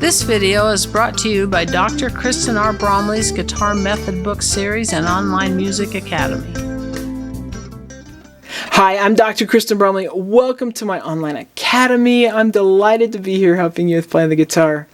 This video is brought to you by Dr. Kristen R. Bromley's Guitar Method Book Series and Online Music Academy. Hi, I'm Dr. Kristen Bromley. Welcome to my online academy. I'm delighted to be here helping you with playing the guitar.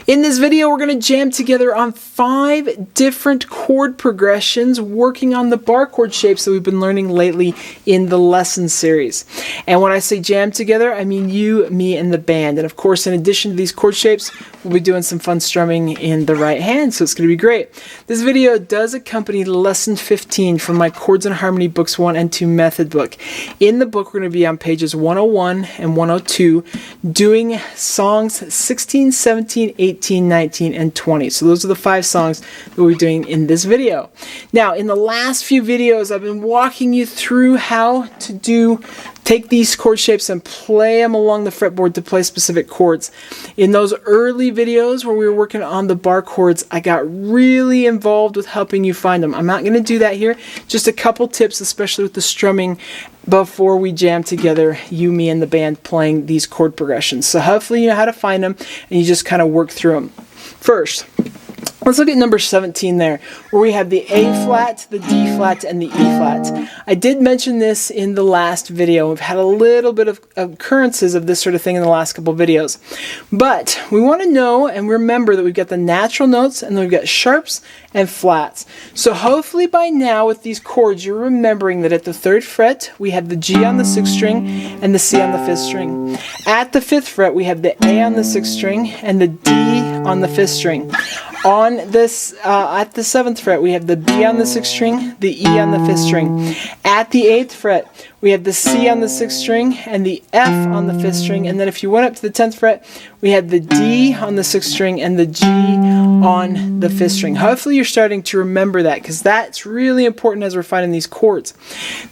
In this video, we're going to jam together on 5 different chord progressions working on the bar chord shapes that we've been learning lately in the lesson series. And when I say jam together, I mean you, me, and the band. And of course, in addition to these chord shapes, we'll be doing some fun strumming in the right hand, so it's going to be great. This video does accompany lesson 15 from my Chords and Harmony Books 1 and 2 method book. In the book, we're going to be on pages 101 and 102 doing songs 16, 17, 18, 19, and 20. So those are the 5 songs that we'll be doing in this video. Now, in the last few videos, I've been walking you through how to take these chord shapes and play them along the fretboard to play specific chords. In those early videos where we were working on the bar chords, I got really involved with helping you find them. I'm not going to do that here. Just a couple tips, especially with the strumming, before we jam together, you, me, and the band playing these chord progressions. So hopefully you know how to find them and you just kind of work through them. First, let's look at number 17 there, where we have the A flat, the D flat, and the E flat. I did mention this in the last video. We've had a little bit of occurrences of this sort of thing in the last couple of videos. But we want to know and remember that we've got the natural notes and then we've got sharps and flats. So hopefully by now with these chords you're remembering that at the 3rd fret we have the G on the 6th string and the C on the 5th string. At the 5th fret we have the A on the 6th string and the D on the 5th string. On this, at the 7th fret, we have the B on the 6th string, the E on the 5th string. At the 8th fret, we have the C on the 6th string and the F on the 5th string. And then if you went up to the 10th fret, we had the D on the 6th string and the G on the 5th string. Hopefully you're starting to remember that because that's really important as we're finding these chords.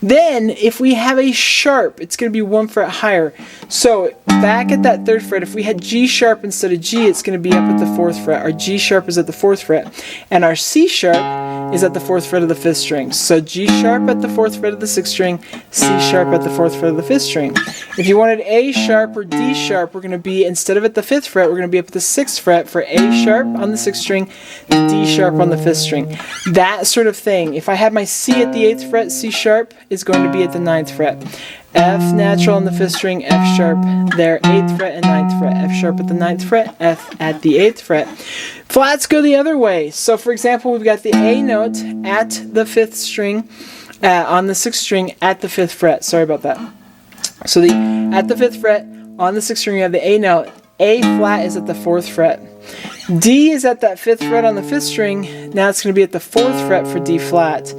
Then, if we have a sharp, it's going to be 1 fret higher. So back at that 3rd fret, if we had G sharp instead of G, it's going to be up at the 4th fret. Our G sharp is at the 4th fret, and our C sharp is at the 4th fret of the 5th string. So G sharp at the 4th fret of the 6th string, C sharp at the 4th fret of the 5th string. If you wanted A sharp or D sharp, we're going to be, instead of at the 5th fret, we're going to be up at the 6th fret for A sharp on the 6th string, D sharp on the 5th string. That sort of thing. If I had my C at the 8th fret, C sharp is going to be at the 9th fret. F natural on the 5th string, F sharp there, 8th fret and 9th fret. F sharp at the 9th fret, F at the 8th fret. Flats go the other way. So for example, we've got the A note at the 5th string, on the 6th string at the 5th fret. Sorry about that. So at the 5th fret, on the 6th string, you have the A note. A flat is at the 4th fret. D is at that 5th fret on the 5th string. Now it's going to be at the 4th fret for D flat.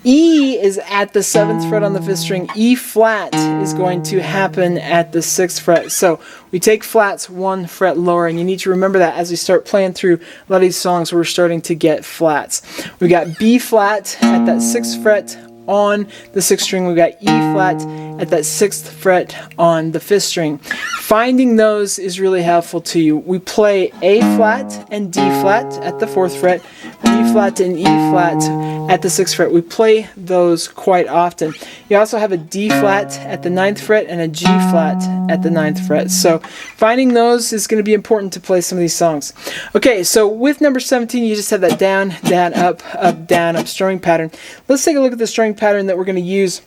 E is at the 7th fret on the 5th string. E flat is going to happen at the 6th fret. So we take flats 1 fret lower, and you need to remember that as we start playing through a lot of these songs where we're starting to get flats. We got B flat at that 6th fret on the 6th string. We've got E flat at that 6th fret on the 5th string. Finding those is really helpful to you. We play A flat and D flat at the 4th fret, B flat and E flat at the 6th fret. We play those quite often. You also have a D flat at the 9th fret and a G flat at the 9th fret. So finding those is going to be important to play some of these songs. Okay, so with number 17, you just have that down, down, up, down, up strumming pattern. Let's take a look at the strumming pattern that we're going to use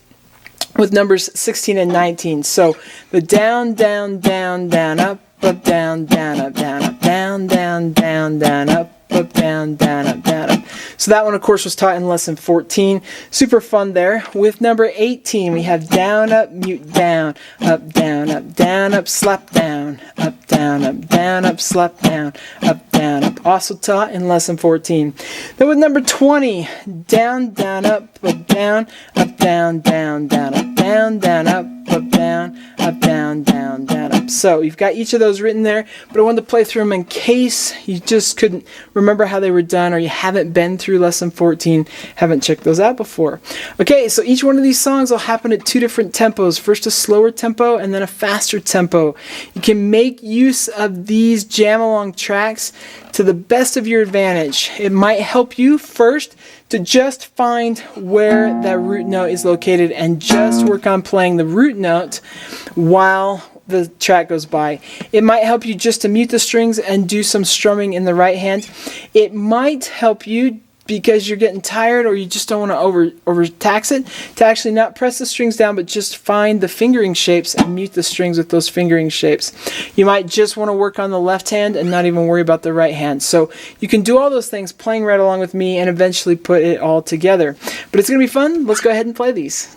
with numbers 16 and 19. So the down, down, down, down, up, down, down, up, down, up, down, down, down, down, up, down, down, up, down, up. So that one, of course, was taught in lesson 14. Super fun there. With number 18, we have down, up, mute, down, up, down, up, slap down, up, down, up, slap down, up, down, up. Also taught in lesson 14. Then with number 20, down, down, up, down, down, down, up, down, down, up, down, down, down, up. So you've got each of those written there, but I wanted to play through them in case you just couldn't remember how they were done or you haven't been through lesson 14, haven't checked those out before. Okay, so each one of these songs will happen at 2 different tempos. First a slower tempo and then a faster tempo. You can make use of these jam-along tracks to the best of your advantage. It might help you first to just find where that root note is located and just work on playing the root note while the track goes by. It might help you just to mute the strings and do some strumming in the right hand. It might help you because you're getting tired or you just don't want to overtax it, to actually not press the strings down but just find the fingering shapes and mute the strings with those fingering shapes. You might just want to work on the left hand and not even worry about the right hand. So you can do all those things playing right along with me and eventually put it all together. But it's going to be fun. Let's go ahead and play these.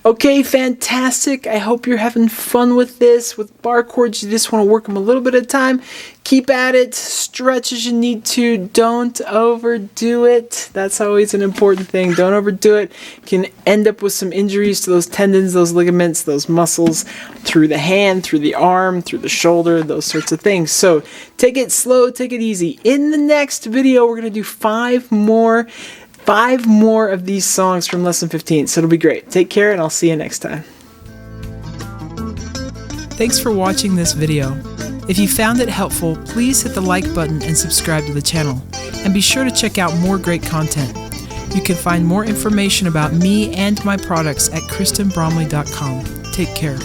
Okay, fantastic. I hope you're having fun with this. With bar chords, you just want to work them a little bit at a time. Keep at it. Stretch as you need to. Don't overdo it. That's always an important thing. Don't overdo it. You can end up with some injuries to those tendons, those ligaments, those muscles, through the hand, through the arm, through the shoulder, those sorts of things. So take it slow, take it easy. In the next video, we're going to do 5 more of these songs from lesson 15, so it'll be great. Take care, and I'll see you next time. Thanks for watching this video. If you found it helpful, please hit the like button and subscribe to the channel. And be sure to check out more great content. You can find more information about me and my products at KristenBromley.com. Take care.